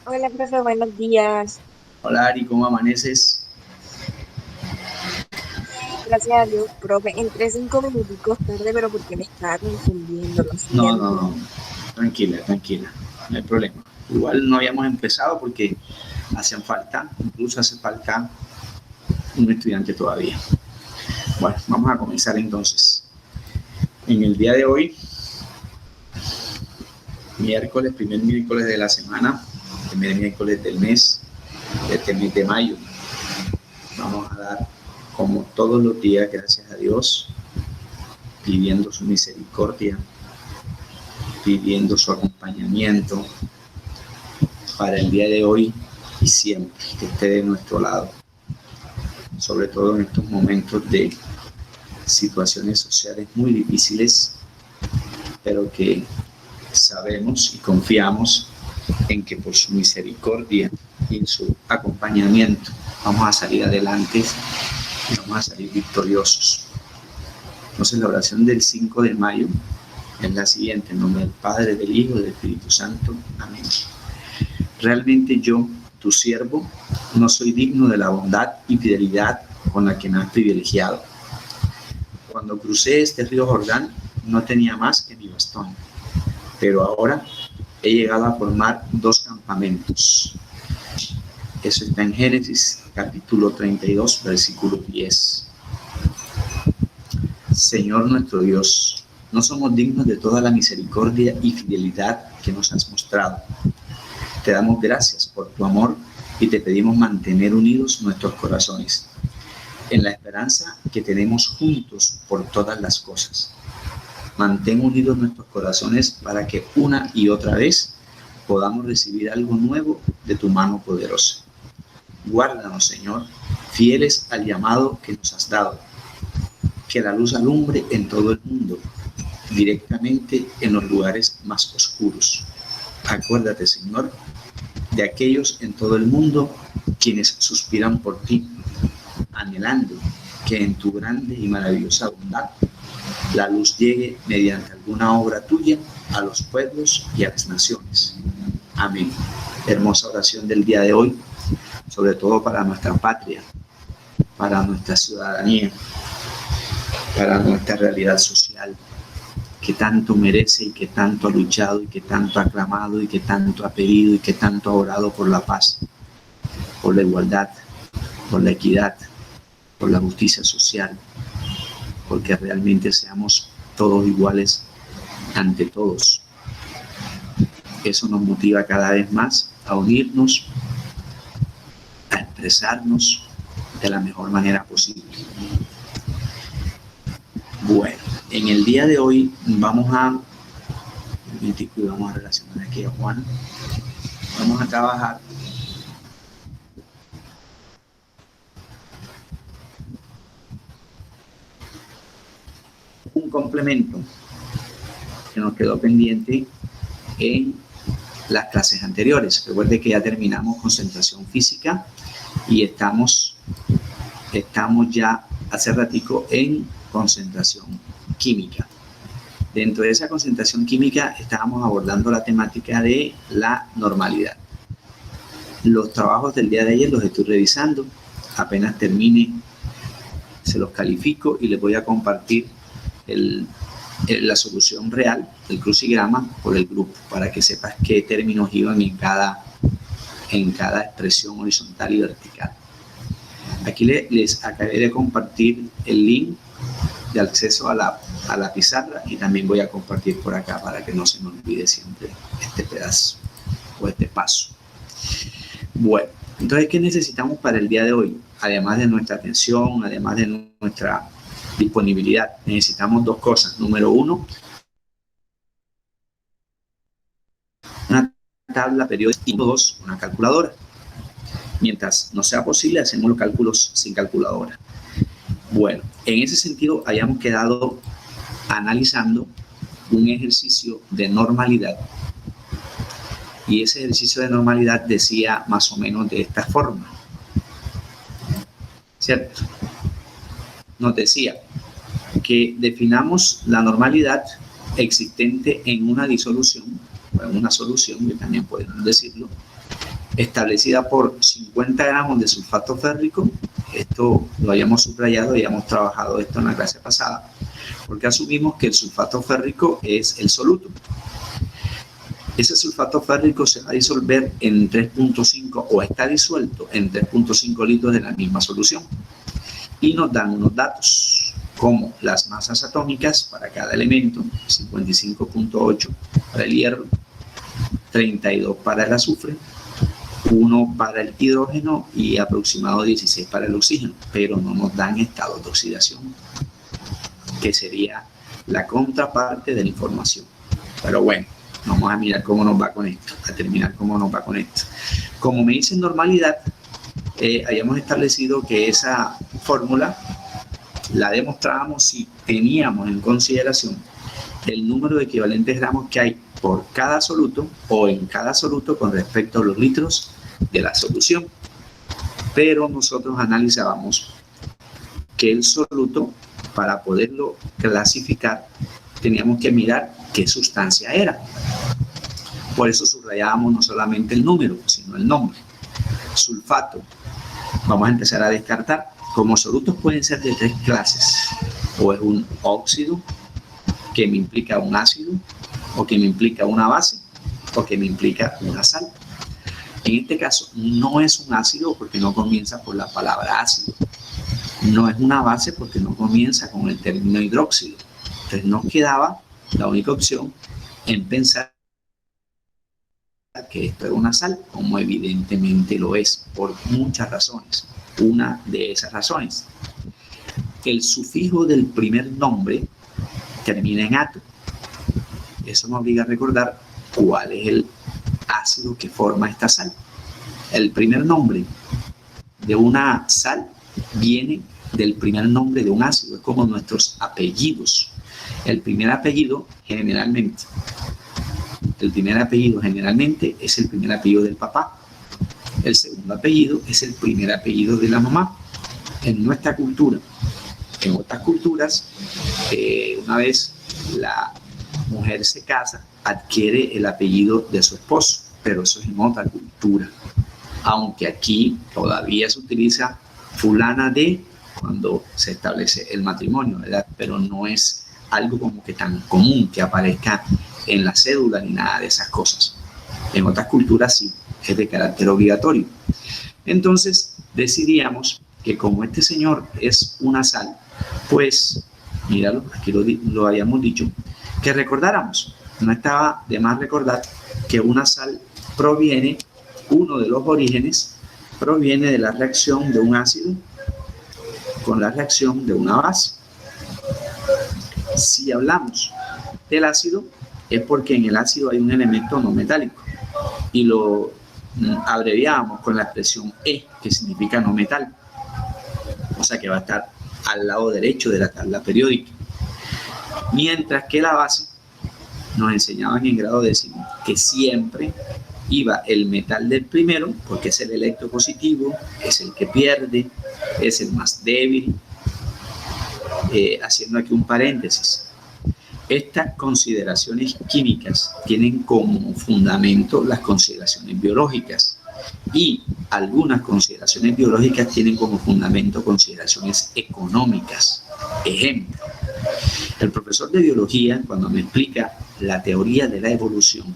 Hola, profe, buenos días. Hola Ari, ¿cómo amaneces? Bien, gracias a Dios, profe. Entré 5 minuticos tarde, pero porque me estaba confundiendo, lo No, no, siento. no, tranquila, tranquila, no hay problema. Igual no habíamos empezado porque hacían falta, incluso hace falta un estudiante todavía. Bueno, vamos a comenzar entonces. En el día de hoy, miércoles, primer miércoles de la semana, primer miércoles del mes, de este mes de mayo, vamos a dar como todos los días, gracias a Dios, pidiendo su misericordia, pidiendo su acompañamiento para el día de hoy y siempre que esté de nuestro lado, sobre todo en estos momentos de situaciones sociales muy difíciles, pero que sabemos y confiamos en que por su misericordia y en su acompañamiento vamos a salir adelante y vamos a salir victoriosos. Entonces la oración del 5 de mayo es la siguiente: en nombre del Padre, del Hijo y del Espíritu Santo. Amén. Realmente yo, tu siervo, no soy digno de la bondad y fidelidad con la que me has privilegiado. Cuando crucé este río Jordán, no tenía más que mi bastón, pero ahora he llegado a formar 2 campamentos. Eso está en Génesis, capítulo 32, versículo 10. Señor nuestro Dios, no somos dignos de toda la misericordia y fidelidad que nos has mostrado. Te damos gracias por tu amor y te pedimos mantener unidos nuestros corazones en la esperanza que tenemos juntos por todas las cosas. Mantén unidos nuestros corazones para que una y otra vez podamos recibir algo nuevo de tu mano poderosa. Guárdanos, Señor, fieles al llamado que nos has dado. Que la luz alumbre en todo el mundo, directamente en los lugares más oscuros. Acuérdate, Señor, de aquellos en todo el mundo quienes suspiran por ti, anhelando que en tu grande y maravillosa bondad la luz llegue mediante alguna obra tuya a los pueblos y a las naciones. Amén. Hermosa oración del día de hoy, sobre todo para nuestra patria, para nuestra ciudadanía, para nuestra realidad social, que tanto merece y que tanto ha luchado y que tanto ha clamado y que tanto ha pedido y que tanto ha orado por la paz, por la igualdad, por la equidad, por la justicia social, porque realmente seamos todos iguales ante todos. Eso nos motiva cada vez más a unirnos, a expresarnos de la mejor manera posible. Bueno, en el día de hoy vamos a relacionar aquí a Juan. Vamos a trabajar un complemento que nos quedó pendiente en las clases anteriores. Recuerde que ya terminamos concentración física y estamos ya hace ratico en concentración química. Dentro de esa concentración química estábamos abordando la temática de la normalidad. Los trabajos del día de ayer los estoy revisando. Apenas termine, se los califico y les voy a compartir la solución real del crucigrama por el grupo para que sepas qué términos iban en cada expresión horizontal y vertical. Aquí les acabé de compartir el link de acceso a la pizarra y también voy a compartir por acá para que no se me olvide siempre este pedazo o este paso. Bueno, entonces, ¿qué necesitamos para el día de hoy? Además de nuestra atención, además de nuestra disponibilidad, necesitamos 2 cosas. Número 1, una tabla periódica, y 2, una calculadora. Mientras no sea posible, hacemos los cálculos sin calculadora. Bueno, en ese sentido, hayamos quedado analizando un ejercicio de normalidad. Y ese ejercicio de normalidad decía más o menos de esta forma. ¿Cierto? Nos decía que definamos la normalidad existente en una disolución, o en una solución, que también podemos decirlo, establecida por 50 gramos de sulfato férrico. Esto lo habíamos subrayado, habíamos trabajado esto en la clase pasada, porque asumimos que el sulfato férrico es el soluto. Ese sulfato férrico se va a disolver en 3.5 o está disuelto en 3.5 litros de la misma solución. Y nos dan unos datos, como las masas atómicas para cada elemento, 55.8 para el hierro, 32 para el azufre, 1 para el hidrógeno y aproximado 16 para el oxígeno, pero no nos dan estados de oxidación, que sería la contraparte de la información. Pero bueno, vamos a mirar cómo nos va con esto, a terminar cómo nos va con esto. Como me dicen normalidad, habíamos establecido que esa fórmula la demostrábamos si teníamos en consideración el número de equivalentes gramos que hay por cada soluto o en cada soluto con respecto a los litros de la solución. Pero nosotros analizábamos que el soluto, para poderlo clasificar, teníamos que mirar qué sustancia era. Por eso subrayábamos no solamente el número, sino el nombre. Sulfato. Vamos a empezar a descartar. Como solutos pueden ser de 3 clases. O es un óxido, que me implica un ácido, o que me implica una base, o que me implica una sal. En este caso no es un ácido porque no comienza por la palabra ácido. No es una base porque no comienza con el término hidróxido. Entonces nos quedaba la única opción en pensar que esto era una sal, como evidentemente lo es, por muchas razones. Una de esas razones, el sufijo del primer nombre termina en ato. Eso nos obliga a recordar cuál es el ácido que forma esta sal. El primer nombre de una sal viene del primer nombre de un ácido, es como nuestros apellidos. El primer apellido generalmente es el primer apellido del papá. El segundo apellido es el primer apellido de la mamá. En nuestra cultura, en otras culturas, una vez la mujer se casa, adquiere el apellido de su esposo, pero eso es en otra cultura. Aunque aquí todavía se utiliza fulana de cuando se establece el matrimonio, ¿verdad? Pero no es algo como que tan común que aparezca en la cédula ni nada de esas cosas. En otras culturas sí, es de carácter obligatorio. Entonces decidíamos que como este señor es una sal, pues, míralo, aquí lo habíamos dicho, que recordáramos. No estaba de más recordar que una sal proviene, uno de los orígenes, proviene de la reacción de un ácido con la reacción de una base. Si hablamos del ácido, es porque en el ácido hay un elemento no metálico y lo abreviamos con la expresión E, que significa no metal, o sea que va a estar al lado derecho de la tabla periódica. Mientras que la base, nos enseñaban en grado décimo que siempre iba el metal del primero, porque es el electropositivo, es el que pierde, es el más débil. Haciendo aquí un paréntesis, estas consideraciones químicas tienen como fundamento las consideraciones biológicas y algunas consideraciones biológicas tienen como fundamento consideraciones económicas. Ejemplo, el profesor de biología, cuando me explica la teoría de la evolución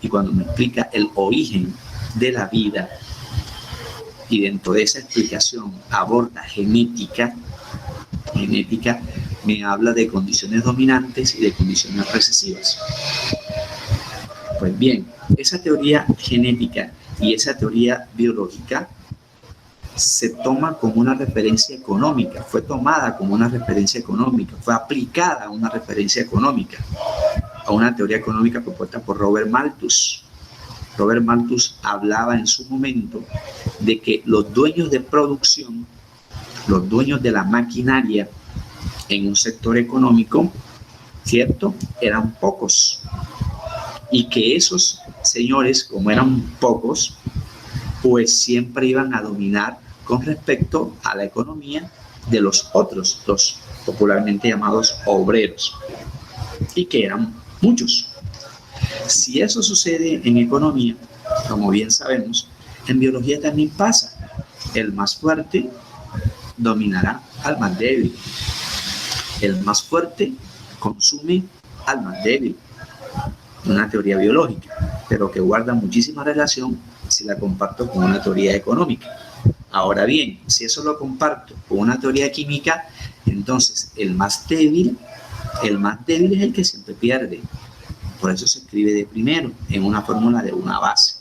y cuando me explica el origen de la vida y dentro de esa explicación aborda genética me habla de condiciones dominantes y de condiciones recesivas. Pues bien, esa teoría genética y esa teoría biológica se toma como una referencia económica, fue tomada como una referencia económica, fue aplicada a una referencia económica, a una teoría económica propuesta por Robert Malthus. Robert Malthus hablaba en su momento de que los dueños de producción, los dueños de la maquinaria en un sector económico, ¿cierto?, eran pocos. Y que esos señores, como eran pocos, pues siempre iban a dominar con respecto a la economía de los otros, los popularmente llamados obreros, y que eran muchos. Si eso sucede en economía, como bien sabemos, En biología también pasa. El más fuerte dominará al más débil. El más fuerte consume al más débil. Una teoría biológica, pero que guarda muchísima relación si la comparto con una teoría económica. Ahora bien, si eso lo comparto con una teoría química, entonces el más débil es el que siempre pierde. Por eso se escribe de primero en una fórmula de una base.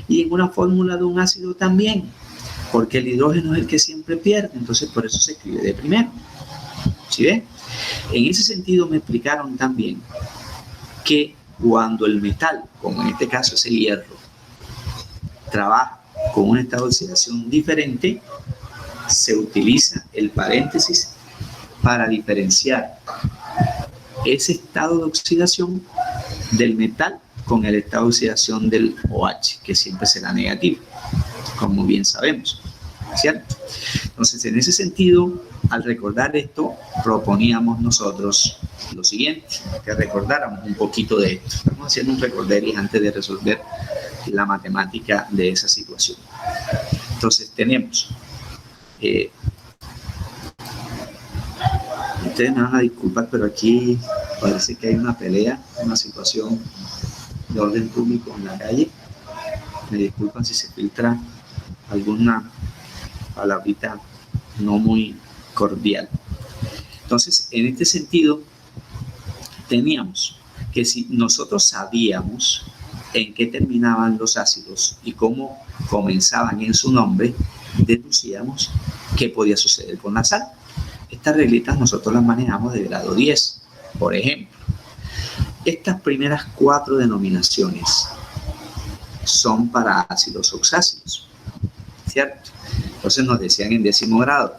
Y en una fórmula de un ácido también, porque el hidrógeno es el que siempre pierde, entonces por eso se escribe de primero. ¿Sí ven? En ese sentido me explicaron también que cuando el metal, como en este caso es el hierro, trabaja con un estado de oxidación diferente, se utiliza el paréntesis para diferenciar ese estado de oxidación del metal con el estado de oxidación del OH, que siempre será negativo, como bien sabemos, ¿cierto? Entonces, en ese sentido, al recordar esto, proponíamos nosotros lo siguiente, que recordáramos un poquito de esto. Estamos haciendo un recorderis antes de resolver la matemática de esa situación. Entonces, tenemos... ustedes me van a disculpar, pero aquí parece que hay una pelea, una situación de orden público en la calle. Me disculpan si se filtra alguna palabrita no muy cordial. Entonces, en este sentido, teníamos que si nosotros sabíamos en qué terminaban los ácidos y cómo comenzaban en su nombre, deducíamos qué podía suceder con la sal. Estas reglitas nosotros las manejamos de grado 10. Por ejemplo, estas primeras 4 denominaciones son para ácidos oxácidos, ¿cierto? Entonces nos decían en 10º grado,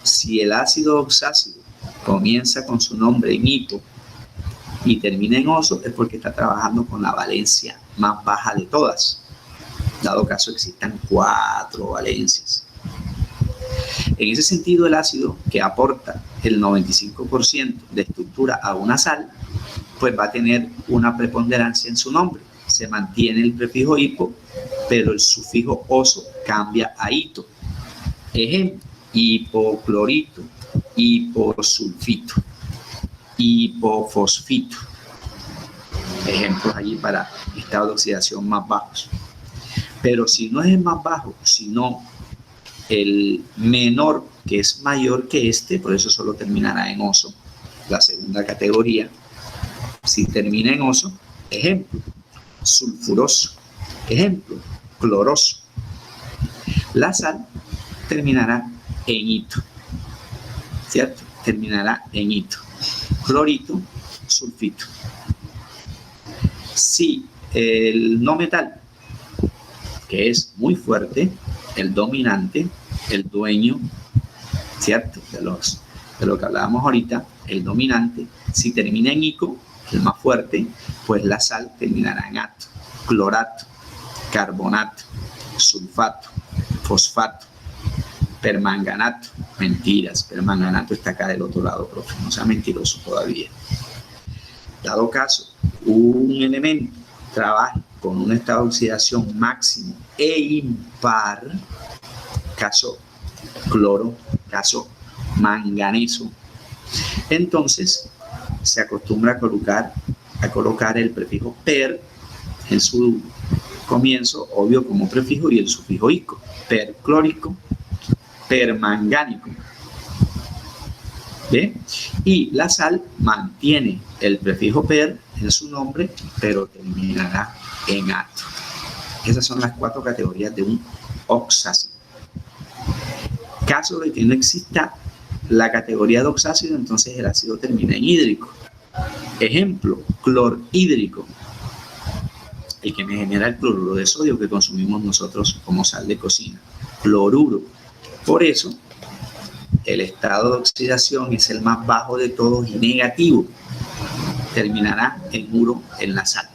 si el ácido oxácido comienza con su nombre en hipo y termina en oso, es porque está trabajando con la valencia más baja de todas, dado caso existan 4 valencias. En ese sentido, el ácido que aporta el 95% de estructura a una sal, pues va a tener una preponderancia en su nombre. Se mantiene el prefijo hipo, pero el sufijo oso cambia a ito. Ejemplo, hipoclorito, hiposulfito, hipofosfito. Ejemplos allí para estados de oxidación más bajos. Pero si no es el más bajo, sino el menor, que es mayor que este, por eso solo terminará en oso, la segunda categoría. Si termina en oso, ejemplo, sulfuroso, ejemplo, cloroso. La sal terminará en hito, ¿cierto? Terminará en hito. Clorito, sulfito. Si el no metal, que es muy fuerte, el dominante, el dueño, ¿cierto? De lo que hablábamos ahorita, el dominante, si termina en ico, el más fuerte, pues la sal terminará en ato, clorato, carbonato, sulfato, fosfato, permanganato. Mentiras, permanganato está acá del otro lado, profe, no sea mentiroso todavía. Dado caso, un elemento trabaja con un estado de oxidación máximo e impar, caso cloro, caso manganeso, entonces se acostumbra a colocar el prefijo per en su comienzo, obvio como prefijo, y el sufijo ico, perclórico, permangánico. ¿Ve? Y la sal mantiene el prefijo per en su nombre, pero terminará en ato. Esas son las 4 categorías de un oxácido. Caso de que no exista la categoría de oxácido, entonces el ácido termina en hídrico. Ejemplo, clorhídrico, el que me genera el cloruro de sodio que consumimos nosotros como sal de cocina. Cloruro. Por eso, el estado de oxidación es el más bajo de todos y negativo. Terminará en uro en la sal.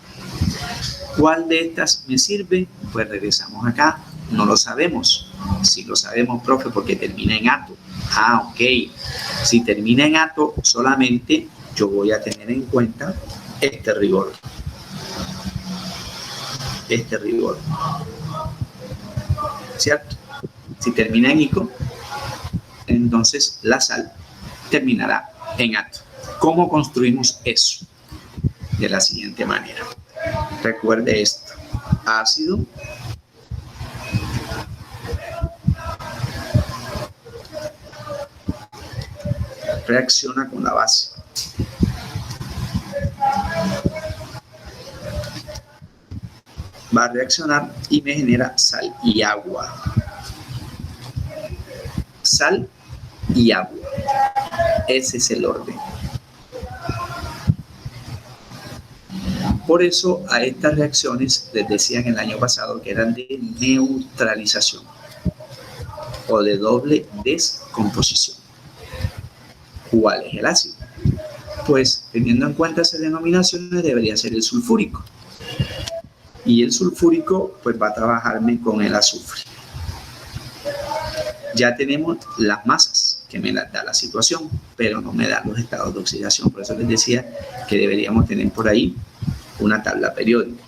¿Cuál de estas me sirve? Pues regresamos acá. No lo sabemos. Si lo sabemos, profe, porque termina en ato. Ah, ok. Si termina en ato, solamente yo voy a tener en cuenta este rigor. Este rigor. ¿cierto? Si termina en ico, entonces la sal terminará en ato. ¿Cómo construimos eso? De la siguiente manera. Recuerde esto. Ácido reacciona con la base. Va a reaccionar y me genera sal y agua. Sal y agua. Ese es el orden. Por eso a estas reacciones les decían el año pasado que eran de neutralización o de doble descomposición. ¿Cuál es el ácido? Pues teniendo en cuenta esas denominaciones debería ser el sulfúrico. Y el sulfúrico pues va a trabajarme con el azufre. Ya tenemos las masas que me las da la situación, pero no me dan los estados de oxidación. Por eso les decía que deberíamos tener por ahí una tabla periódica.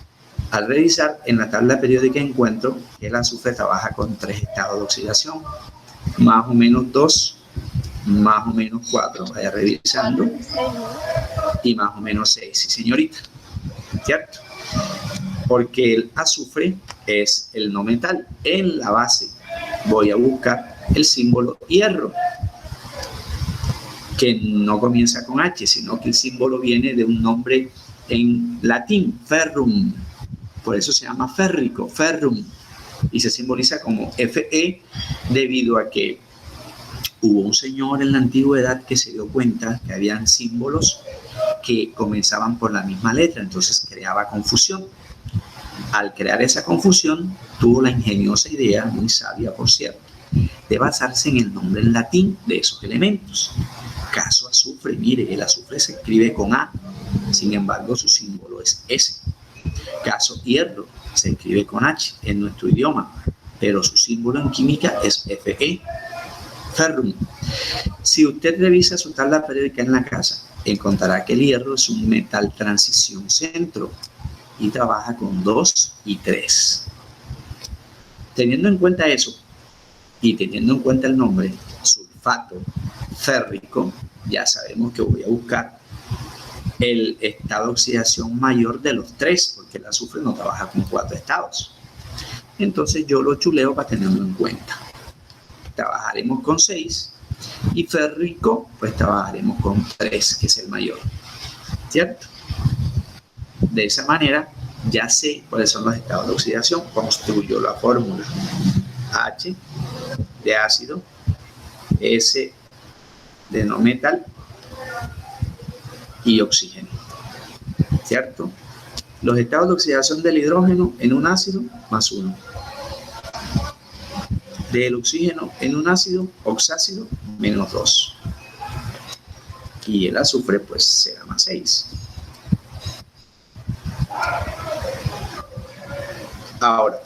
Al revisar en la tabla periódica encuentro que el azufre trabaja con 3 estados de oxidación, más o menos 2, más o menos 4, vaya revisando, y más o menos 6, sí señorita, ¿cierto? Porque el azufre es el no metal. En la base voy a buscar el símbolo hierro, que no comienza con H, sino que el símbolo viene de un nombre en latín, ferrum. Por eso se llama férrico, ferrum, y se simboliza como Fe, debido a que hubo un señor en la antigüedad que se dio cuenta que habían símbolos que comenzaban por la misma letra, entonces creaba confusión. Al crear esa confusión, tuvo la ingeniosa idea, muy sabia por cierto, de basarse en el nombre en latín de esos elementos. Caso azufre, mire, el azufre se escribe con A, sin embargo su símbolo es S. Caso hierro, se escribe con H en nuestro idioma, pero su símbolo en química es Fe, ferrum. Si usted revisa su tabla periódica en la casa, encontrará que el hierro es un metal transición centro y trabaja con 2 y 3. Teniendo en cuenta eso y teniendo en cuenta el nombre sulfato férrico, ya sabemos que voy a buscar el estado de oxidación mayor de los 3, porque el azufre no trabaja con 4 estados. Entonces yo lo chuleo para tenerlo en cuenta. Trabajaremos con 6 y férrico pues trabajaremos con 3, que es el mayor, ¿cierto? De esa manera ya sé cuáles son los estados de oxidación. Construyo la fórmula: H de ácido, S de no metal y oxígeno, ¿cierto? Los estados de oxidación del hidrógeno en un ácido, más 1. Del oxígeno en un ácido, oxácido, menos 2. Y el azufre pues será más 6. Ahora,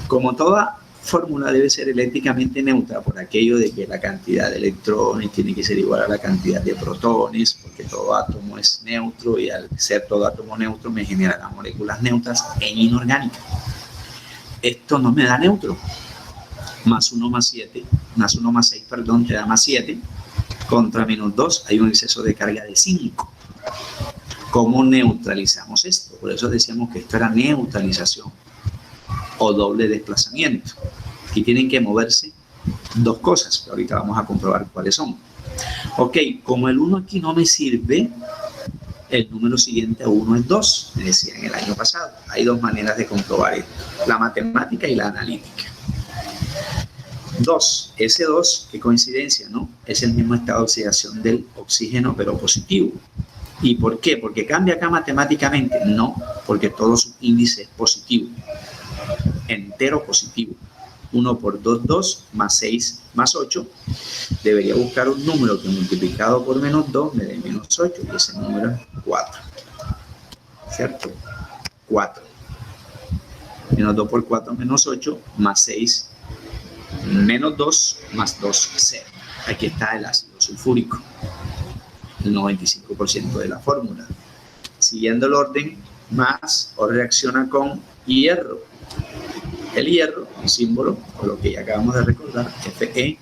como toda fórmula debe ser eléctricamente neutra por aquello de que la cantidad de electrones tiene que ser igual a la cantidad de protones, porque todo átomo es neutro y al ser todo átomo neutro me genera las moléculas neutras en inorgánica. Esto no me da neutro. Más 1 más 7, más 1 más 6, perdón, te da más 7. Contra menos 2 hay un exceso de carga de 5. ¿Cómo neutralizamos esto? Por eso decíamos que esto era neutralización o doble desplazamiento. Aquí tienen que moverse 2 cosas, pero ahorita vamos a comprobar cuáles son. Ok, como el 1 aquí no me sirve, el número siguiente a 1 es 2, me decían el año pasado. Hay 2 maneras de comprobar esto, la matemática y la analítica. 2, ese 2, qué coincidencia, ¿no? Es el mismo estado de oxidación del oxígeno, pero positivo. ¿Y por qué? ¿Porque cambia acá matemáticamente? No, porque todo su índice es positivo, entero positivo. 1 por 2, 2, más 6, más 8. Debería buscar un número que multiplicado por menos 2 me dé menos 8, y ese número es 4. ¿Cierto? 4. Menos 2 por 4, menos 8, más 6, menos 2, más 2, 0. Aquí está el ácido sulfúrico, el 95% de la fórmula. Siguiendo el orden, más o reacciona con hierro. El hierro, un símbolo, o lo que ya acabamos de recordar, Fe.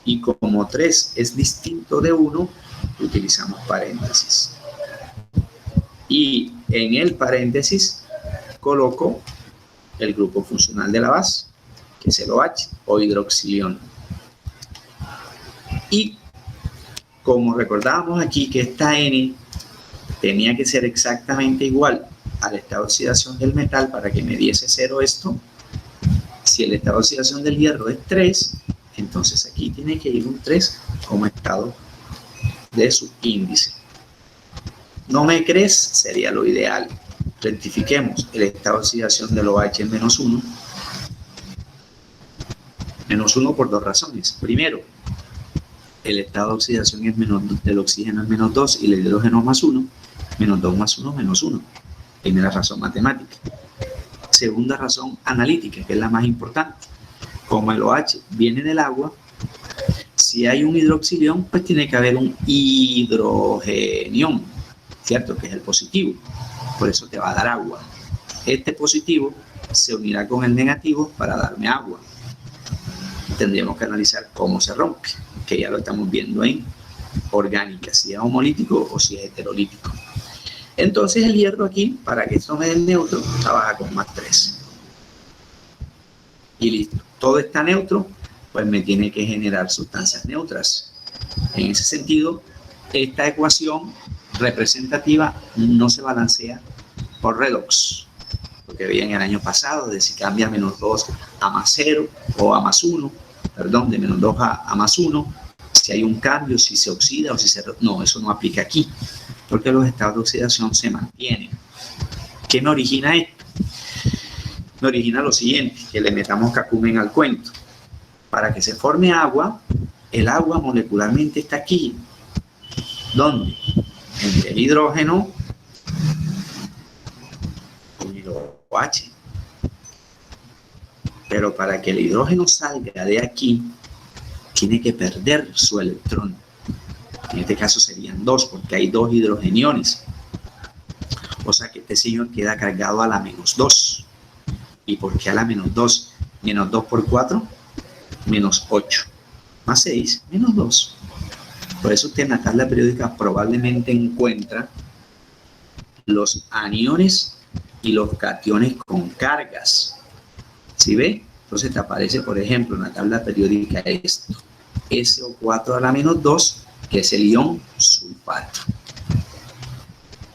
Y como 3 es distinto de 1, utilizamos paréntesis. Y en el paréntesis coloco el grupo funcional de la base, que es el OH o hidroxilión. Y como recordábamos aquí que esta N tenía que ser exactamente igual al estado de oxidación del metal para que me diese 0 esto, si el estado de oxidación del hierro es 3, entonces aquí tiene que ir un 3 como estado de su índice. ¿No me crees? Sería lo ideal. Rectifiquemos el estado de oxidación del OH en menos 1. Menos 1 por 2 razones. Primero, el estado de oxidación es del oxígeno es menos 2 y el hidrógeno más 1. Menos 2 más 1, menos 1. Primera razón matemática. Segunda razón analítica, que es la más importante. Como el OH viene del agua, si hay un hidroxilión, pues tiene que haber un hidrogenión, ¿cierto? Que es el positivo. Por eso te va a dar agua. Este positivo se unirá con el negativo para darme agua. Tendríamos que analizar cómo se rompe, que ya lo estamos viendo en orgánica, si es homolítico o si es heterolítico. Entonces el hierro aquí, para que esto me dé el neutro, trabaja con más 3. Y listo. Todo está neutro, pues me tiene que generar sustancias neutras. En ese sentido, esta ecuación representativa no se balancea por redox. Lo que veían el año pasado, de si cambia menos 2 a más 0 o a más 1, perdón, de menos 2 a más 1, si hay un cambio, si se oxida o si se... No, eso no aplica aquí, porque los estados de oxidación se mantienen. ¿Qué me origina esto? Me origina lo siguiente, que le metamos cacumen al cuento. Para que se forme agua, el agua molecularmente está aquí. ¿Dónde? Entre el hidrógeno y el OH. Pero para que el hidrógeno salga de aquí, tiene que perder su electrón. En este caso serían 2, porque hay 2 hidrogeniones. O sea que este señor queda cargado a la menos 2. ¿Y por qué a la menos 2? Menos 2 por 4, menos 8. Más 6, menos 2. Por eso usted en la tabla periódica probablemente encuentra los aniones y los cationes con cargas. ¿Sí ve? Entonces te aparece, por ejemplo, en la tabla periódica esto. SO4 a la menos 2, que es el ion sulfato.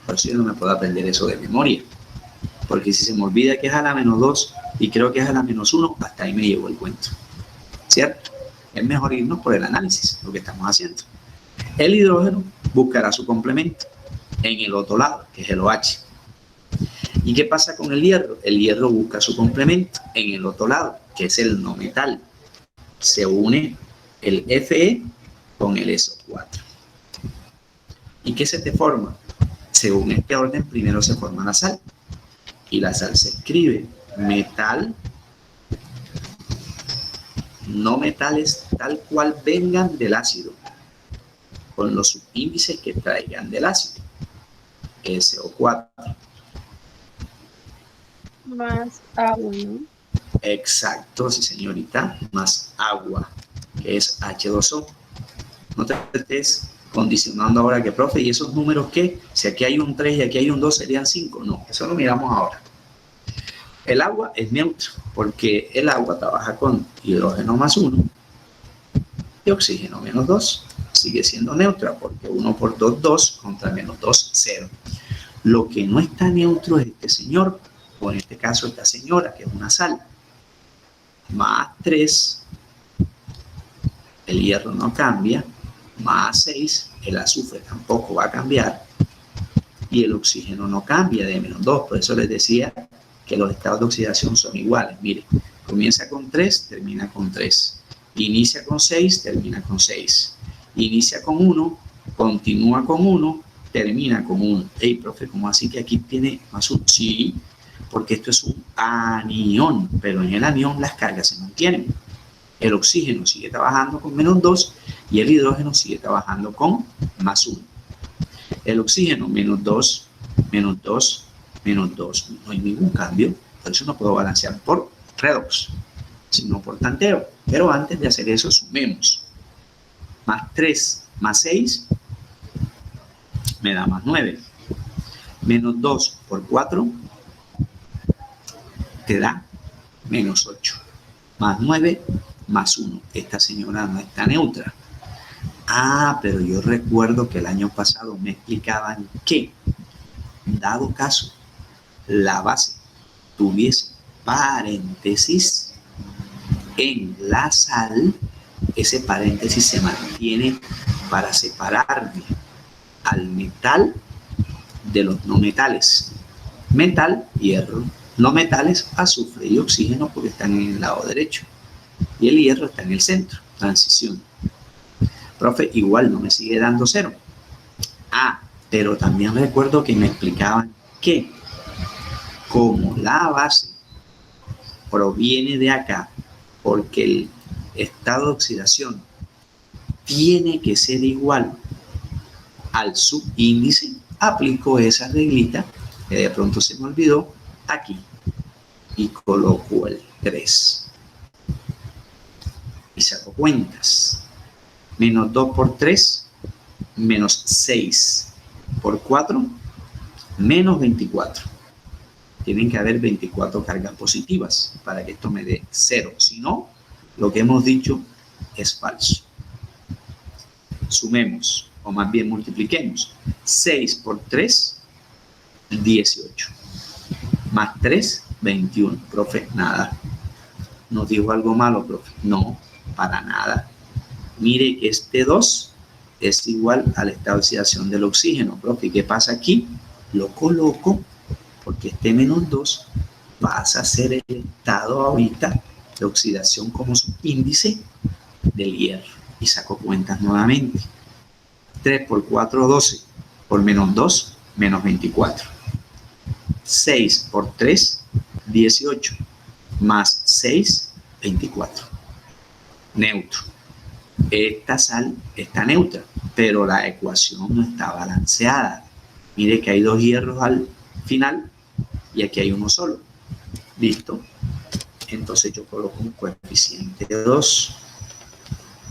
Por eso yo no me puedo aprender eso de memoria. Porque si se me olvida que es a la menos 2 y creo que es a la menos 1, hasta ahí me llevo el cuento. ¿Cierto? Es mejor irnos por el análisis, lo que estamos haciendo. El hidrógeno buscará su complemento en el otro lado, que es el OH. ¿Y qué pasa con el hierro? El hierro busca su complemento en el otro lado, que es el no metal. Se une el Fe con el SO4. ¿Y qué se te forma? Según este orden, primero se forma la sal. Y la sal se escribe metal, no metales tal cual vengan del ácido, con los subíndices que traigan del ácido. SO4. Más agua, ¿no? Exacto, sí señorita, más agua, que es H2O. No te estés condicionando ahora que, profe, ¿y esos números qué? Si aquí hay un 3 y aquí hay un 2, ¿serían 5? No, eso lo miramos ahora. El agua es neutro, porque el agua trabaja con hidrógeno más 1 y oxígeno menos 2. Sigue siendo neutra, porque 1 por 2, 2, contra menos 2, 0. Lo que no está neutro es este señor, o en este caso esta señora, que es una sal. Más 3, el hierro no cambia, más 6, el azufre tampoco va a cambiar, y el oxígeno no cambia de menos 2, por eso les decía que los estados de oxidación son iguales. Mire, comienza con 3, termina con 3, inicia con 6, termina con 6, inicia con 1, continúa con 1, termina con 1. Hey, profe, ¿cómo así que aquí tiene más 1? Sí, porque esto es un anión, pero en el anión las cargas se mantienen. El oxígeno sigue trabajando con menos 2 y el hidrógeno sigue trabajando con más 1. El oxígeno, menos 2, menos 2, menos 2. No hay ningún cambio. Por eso no puedo balancear por redox, sino por tanteo. Pero antes de hacer eso, sumemos. Más 3 más 6 me da más 9. Menos 2 por 4 te da menos 8. Más 9 más 1. Esta señora no está neutra. Ah, pero yo recuerdo que el año pasado me explicaban que, dado caso, la base tuviese paréntesis en la sal, ese paréntesis se mantiene para separarme al metal de los no metales. Metal, hierro. No metales, azufre y oxígeno, porque están en el lado derecho. Y el hierro está en el centro. Transición. Profe, igual no me sigue dando 0. Ah, pero también recuerdo que me explicaban que como la base proviene de acá, porque el estado de oxidación tiene que ser igual al subíndice, aplico esa reglita que de pronto se me olvidó aquí y coloco el 3 y saco cuentas. Menos 2 por 3, menos 6 por 4, menos 24. Tienen que haber 24 cargas positivas para que esto me dé 0. Si no, lo que hemos dicho es falso. Sumemos, o más bien multipliquemos. 6 por 3, 18. Más 3, 21. Profe, nada. ¿Nos dijo algo malo, profe? No, para nada. Mire que este 2 es igual a la estado de oxidación del oxígeno, profe. ¿Qué pasa aquí? Lo coloco porque este menos 2 pasa a ser el estado ahorita de oxidación como subíndice del hierro. Y saco cuentas nuevamente. 3 por 4, 12. Por menos 2, menos 24. 6 por 3, 18. Más 6, 24. Neutro. Esta sal está neutra, pero la ecuación no está balanceada. Mire que hay 2 hierros al final y aquí hay uno solo. ¿Listo? Entonces yo coloco un coeficiente de 2.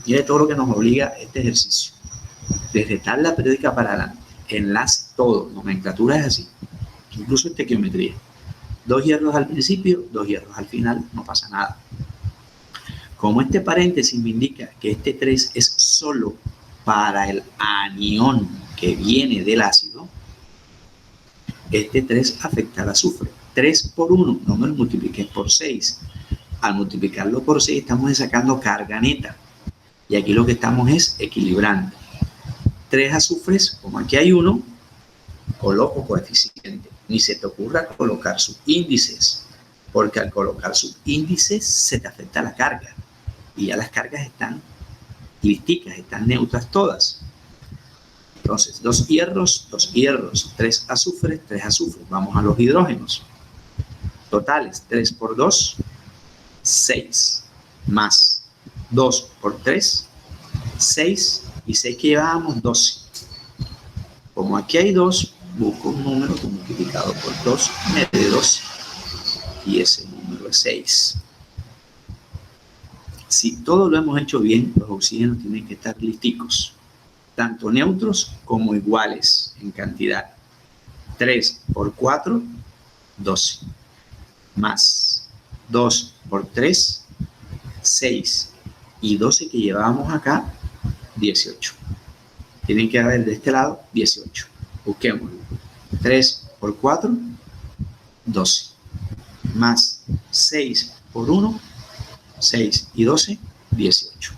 Mire todo lo que nos obliga este ejercicio. Desde tabla periódica para adelante. Enlace todo. Nomenclatura es así. Incluso estequiometría. 2 hierros al principio, 2 hierros al final. No pasa nada. Como este paréntesis me indica que este 3 es solo para el anión que viene del ácido, este 3 afecta al azufre. 3 por 1, no me lo multipliqué por 6. Al multiplicarlo por 6 estamos sacando carga neta. Y aquí lo que estamos es equilibrando. 3 azufres, como aquí hay 1, coloco coeficiente. Ni se te ocurra colocar subíndices, porque al colocar subíndices se te afecta la carga. Y ya las cargas están listicas, están neutras todas. Entonces, 2 hierros, 2 hierros, 3 azufres, 3 azufres. Vamos a los hidrógenos. Totales, 3 por 2, 6. Más 2 por 3, 6. Y 6 que llevábamos, 12. Como aquí hay 2, busco un número que multiplicado por 2 me dé 12. Y ese número es 6. Si todo lo hemos hecho bien, los oxígenos tienen que estar listicos, tanto neutros como iguales en cantidad. 3 por 4, 12. Más 2 por 3, 6. Y 12 que llevábamos acá, 18. Tienen que haber de este lado 18. Busquémoslo. 3 por 4, 12. Más 6 por 1, 6 y 12, 18.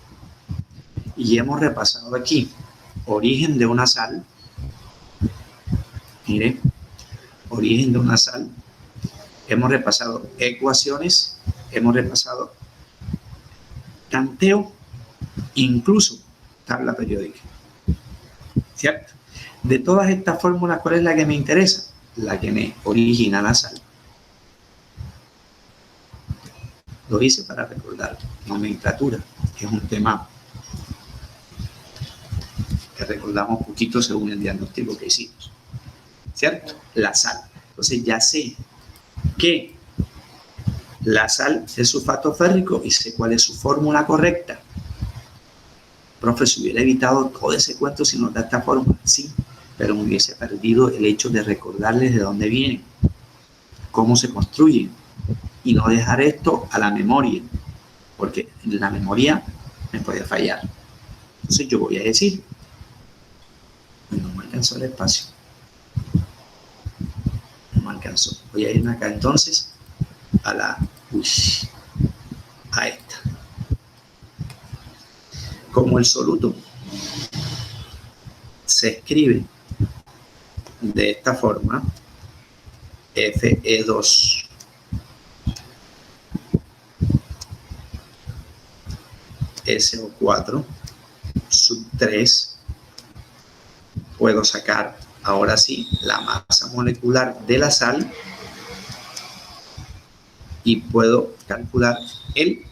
Y hemos repasado aquí origen de una sal. Mire, origen de una sal. Hemos repasado ecuaciones, hemos repasado tanteo, incluso tabla periódica. ¿Cierto? De todas estas fórmulas, ¿cuál es la que me interesa? La que me origina la sal. Lo hice para recordar nomenclatura, que es un tema que recordamos poquito según el diagnóstico que hicimos. ¿Cierto? La sal. Entonces ya sé que La sal es sulfato férrico y sé cuál es su fórmula correcta. Profe, si hubiera evitado todo ese cuento si nos da esta fórmula, sí, pero me hubiese perdido el hecho de recordarles de dónde vienen, cómo se construyen y no dejar esto a la memoria, porque la memoria me puede fallar. Entonces yo voy a decir, no me alcanzó el espacio, no me alcanzó. Voy a irme acá entonces a a esta. Como el soluto se escribe de esta forma, Fe2 SO4 sub 3, puedo sacar ahora sí la masa molecular de la sal y puedo calcular el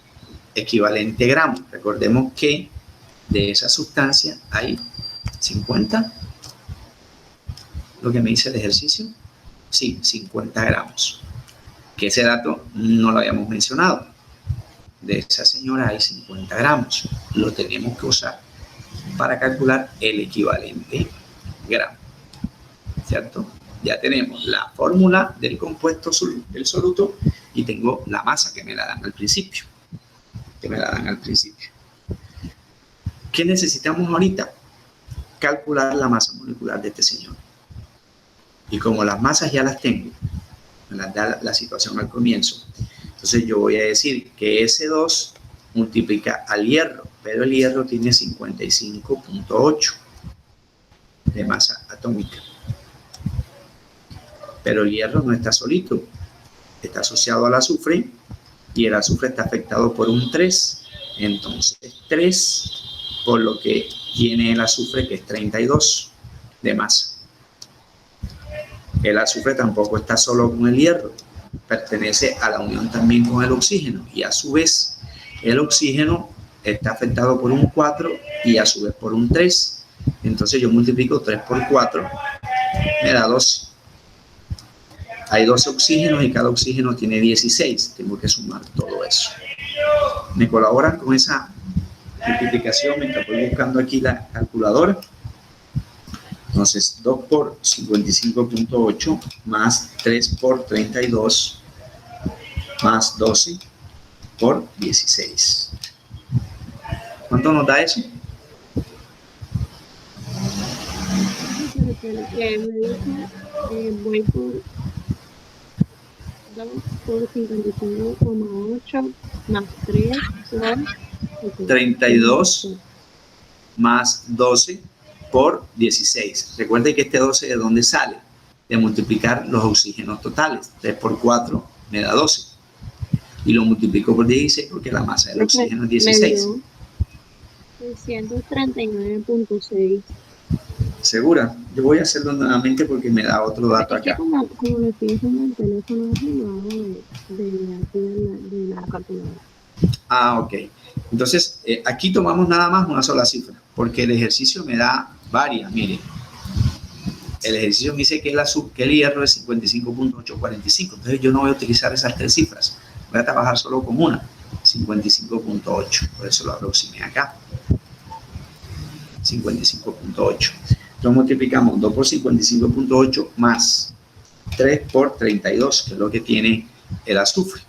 equivalente gramo. Recordemos que de esa sustancia hay 50, lo que me dice el ejercicio, sí, 50 gramos, que ese dato no lo habíamos mencionado. De esa señora hay 50 gramos, lo tenemos que usar para calcular el equivalente gramo, ¿cierto? Ya tenemos la fórmula del compuesto del soluto y tengo la masa que me la dan al principio. ¿Qué necesitamos ahorita? Calcular la masa molecular de este señor. Y como las masas ya las tengo, me las da la situación al comienzo, entonces yo voy a decir que S2 multiplica al hierro, pero el hierro tiene 55.8 de masa atómica. Pero el hierro no está solito, está asociado al azufre y el azufre está afectado por un 3. Entonces 3 por lo que tiene el azufre, que es 32 de masa. El azufre tampoco está solo con el hierro, pertenece a la unión también con el oxígeno y a su vez el oxígeno está afectado por un 4 y a su vez por un 3. Entonces yo multiplico 3 por 4, me da 12. Hay 12 oxígenos y cada oxígeno tiene 16. Tengo que sumar todo eso. ¿Me colaboran con esa multiplicación mientras voy buscando aquí la calculadora? Entonces 2 por 55.8 más 3 por 32 más 12 por 16. ¿Cuánto nos da eso? Voy por 2 por 55,8 más 3 por 32 más 12 por 16. Recuerden que este 12 de dónde sale, de multiplicar los oxígenos totales. 3 por 4 me da 12 y lo multiplico por 16 porque la masa del oxígeno es 16. 639.6. ¿Segura? Yo voy a hacerlo nuevamente porque me da otro dato acá. Es que como lo estoy haciendo en el teléfono, lo hago de la calculadora. Ah, ok. Entonces, aquí tomamos nada más una sola cifra, porque el ejercicio me da varias. Miren, el ejercicio me dice que el hierro es 55.845. Entonces, yo no voy a utilizar esas tres cifras. Voy a trabajar solo con una, 55.8. Por eso lo aproximé acá. 55.8. Entonces, multiplicamos 2 por 55.8 más 3 por 32, que es lo que tiene el azufre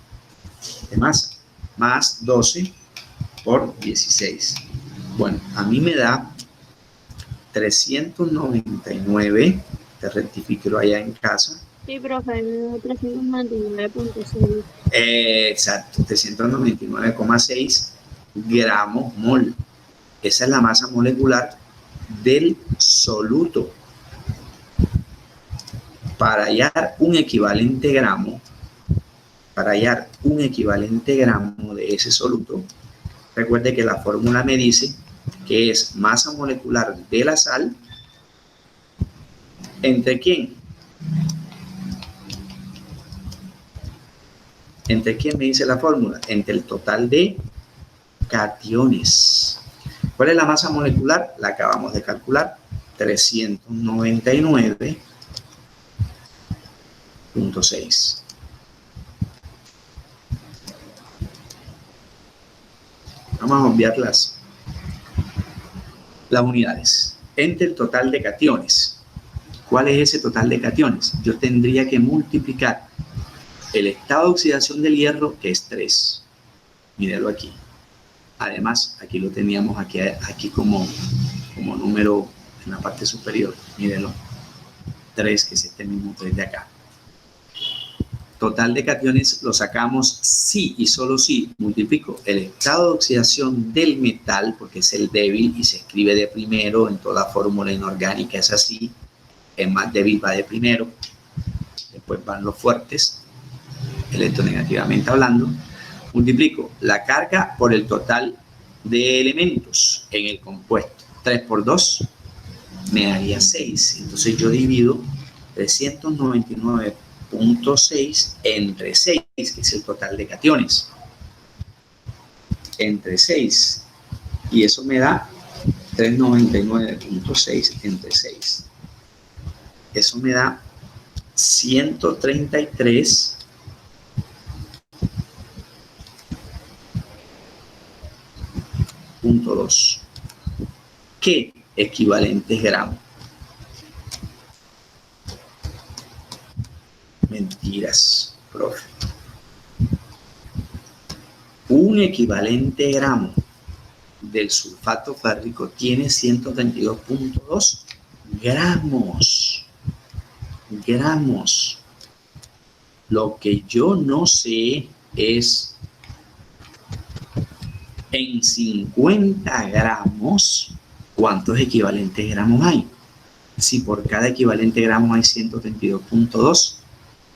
de masa, más 12 por 16. Bueno, a mí me da 399, te rectifico allá en casa. Sí, profe, me da 399.6. Exacto, 399,6 gramos mol. Esa es la masa molecular del soluto. Para hallar un equivalente gramo, de ese soluto, recuerde que la fórmula me dice que es masa molecular de la sal ¿entre quién? ¿Entre quién me dice la fórmula? Entre el total de cationes. ¿Cuál es la masa molecular? La acabamos de calcular, 399.6. Vamos a obviar las unidades. Entre el total de cationes. ¿Cuál es ese total de cationes? Yo tendría que multiplicar el estado de oxidación del hierro, que es 3. Míralo aquí. Además, aquí lo teníamos aquí como número en la parte superior. Mírelo. 3, que es este mismo 3 de acá. Total de cationes lo sacamos si y solo si multiplico el estado de oxidación del metal, porque es el débil y se escribe de primero, en toda fórmula inorgánica es así, el más débil va de primero, después van los fuertes, electronegativamente hablando, multiplico la carga por el total de elementos en el compuesto. 3 por 2 me daría 6, entonces yo divido 399.6 entre 6, que es el total de cationes, entre 6, y eso me da 399.6 entre 6. Eso me da 133.2. ¿Qué equivalentes gramos? Mentiras, profe. Un equivalente gramo del sulfato férrico tiene 132.2 gramos. Gramos. Lo que yo no sé es en 50 gramos cuántos equivalentes gramos hay. Si por cada equivalente gramo hay 132.2,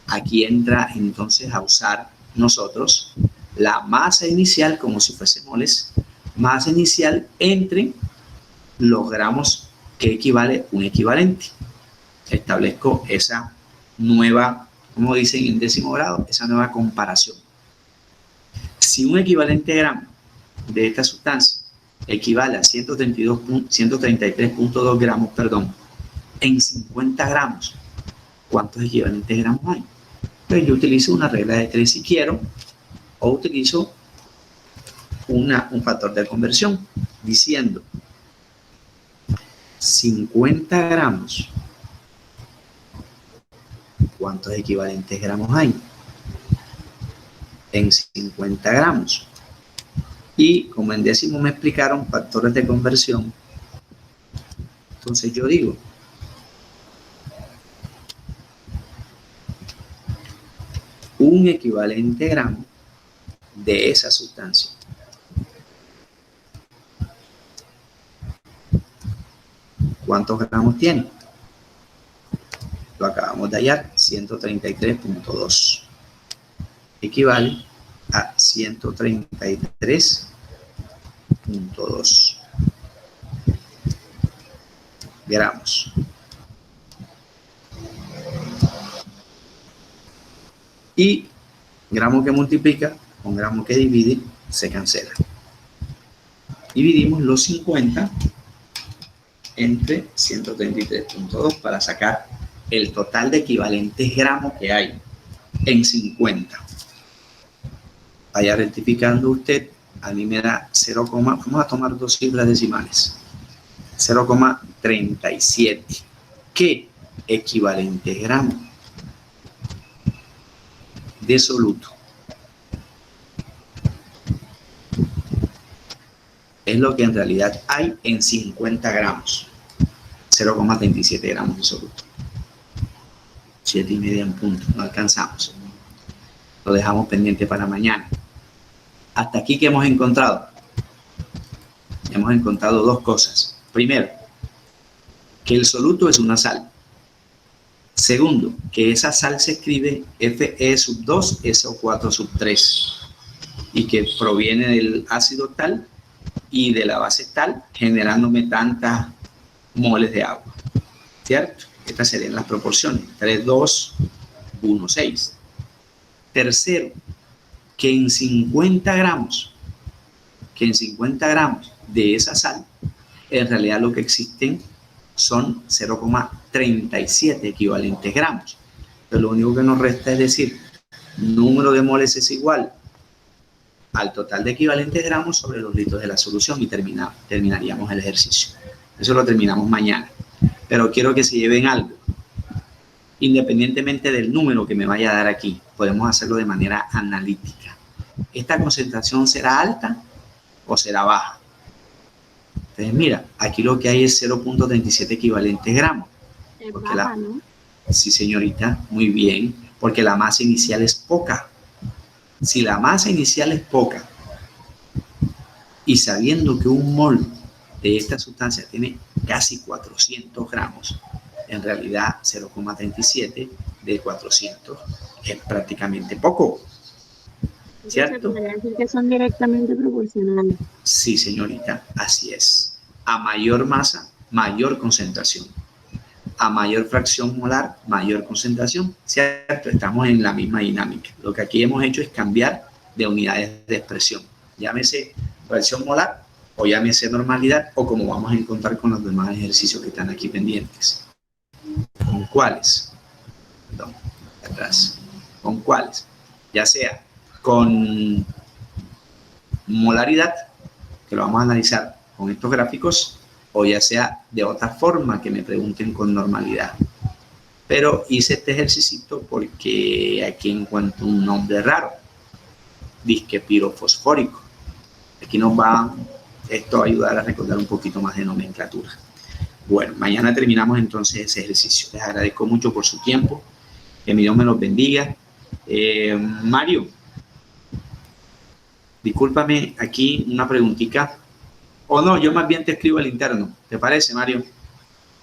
aquí entra entonces a usar nosotros la masa inicial, como si fuese moles, masa inicial entre los gramos que equivale un equivalente. Establezco esa nueva, como dicen en 10º grado, esa nueva comparación. Si un equivalente gramo de esta sustancia equivale a 133.2 gramos, en 50 gramos, ¿cuántos equivalentes gramos hay? Pues yo utilizo una regla de 3 si quiero, o utilizo un factor de conversión, diciendo 50 gramos, ¿cuántos equivalentes gramos hay? En 50 gramos. Y como en 10º me explicaron factores de conversión, entonces yo digo un equivalente gramo de esa sustancia. ¿Cuántos gramos tiene? Lo acabamos de hallar, 133.2. Equivale a 133.2 gramos. Y gramo que multiplica con gramo que divide se cancela. Dividimos los 50 entre 133.2 para sacar el total de equivalentes gramos que hay en 50. Vaya rectificando usted, a mí me da 0, vamos a tomar 2 cifras decimales, 0,37. ¿Qué equivalentes gramos de soluto? Es lo que en realidad hay en 50 gramos. 0,37 gramos de soluto. 7:30 en punto. No alcanzamos. Lo dejamos pendiente para mañana. Hasta aquí, ¿qué hemos encontrado? Hemos encontrado 2 cosas. Primero, que el soluto es una sal. Segundo, que esa sal se escribe Fe2, SO4-3 y que proviene del ácido tal y de la base tal, generándome tantas moles de agua, ¿cierto? Estas serían las proporciones, 3, 2, 1, 6. Tercero, que en 50 gramos de esa sal, en realidad lo que existen son 0,37 equivalentes gramos. Pero lo único que nos resta es decir, número de moles es igual al total de equivalentes gramos sobre los litros de la solución y terminaríamos el ejercicio. Eso lo terminamos mañana. Pero quiero que se lleven algo. Independientemente del número que me vaya a dar aquí, podemos hacerlo de manera analítica. ¿Esta concentración será alta o será baja? Entonces, mira, aquí lo que hay es 0.37 equivalentes gramos. Es baja, ¿no? Sí, señorita, muy bien, porque la masa inicial es poca. Si la masa inicial es poca y sabiendo que un mol de esta sustancia tiene casi 400 gramos, en realidad 0,37 de 400 es prácticamente poco, ¿cierto? Se podría decir que son directamente proporcionales. Sí, señorita, así es. A mayor masa, mayor concentración. A mayor fracción molar, mayor concentración, ¿cierto? Estamos en la misma dinámica. Lo que aquí hemos hecho es cambiar de unidades de expresión. Llámese fracción molar o llámese normalidad o como vamos a encontrar con los demás ejercicios que están aquí pendientes. ¿Con cuáles? Perdón, atrás. ¿Con cuáles? Ya sea con molaridad, que lo vamos a analizar con estos gráficos, o ya sea de otra forma que me pregunten con normalidad. Pero hice este ejercicio porque aquí encuentro un nombre raro, disque pirofosfórico. Aquí nos va esto a ayudar a recordar un poquito más de nomenclatura. Bueno, mañana terminamos entonces ese ejercicio. Les agradezco mucho por su tiempo. Que mi Dios me los bendiga. Mario, discúlpame aquí una preguntita. O no, yo más bien te escribo el interno. ¿Te parece, Mario?